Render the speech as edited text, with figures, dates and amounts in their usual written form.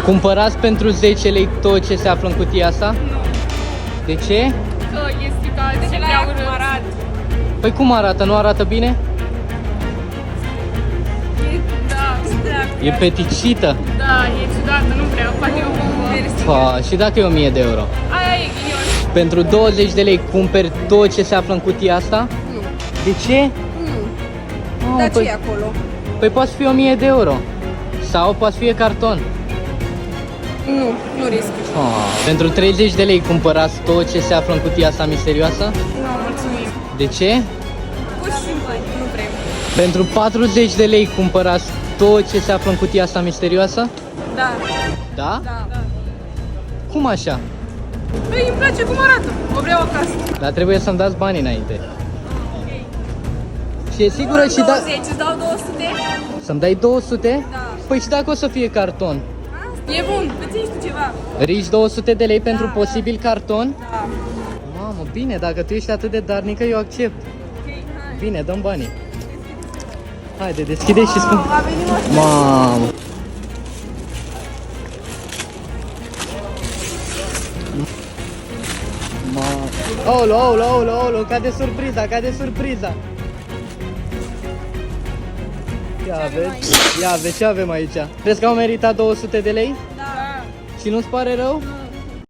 Cumpărați pentru 10 lei tot ce se află în cutia asta? Nu. De ce? Că e stricat și prea urât. Păi cum arată? Nu arată bine? Da, E peticită. da, e ciudată, nu vreau, poate eu cumpăr. Și dacă e 1000 de euro? Aia e ghinion. Pentru 20 de lei cumperi tot ce se află în cutia asta? Nu. De ce? Nu. Dar ce păi, e acolo? păi poate fi 1000 de euro. Sau poate fi carton. Nu, nu risc. Pentru 30 de lei cumpărați tot ce se află în cutia asta misterioasă? Nu, mulțumim. De ce? Pur și simplu, nu vrem. Pentru 40 de lei cumpărați tot ce se află în cutia asta misterioasă? Da. Da? Da. Cum așa? Păi îmi place cum arată. O vreau acasă. Dar trebuie să-mi dați bani înainte. Și e sigură și da... 20, îți dau 200? Să-mi dai 200? Da. Păi și dacă o să fie carton? E bun, îți iei tu ceva. Rici 200 de lei pentru posibil carton? Da. Mamă, bine, dacă tu ești atât de darnică, eu accept. Ok, hai. Bine, dăm banii. Haide, deschide și spun. A venit mă. Mamă. Mamă. Olo, cade surpriza. Ia vezi ce avem aici. Crezi că au meritat 200 de lei? Da. Și nu-ți pare rău? Nu.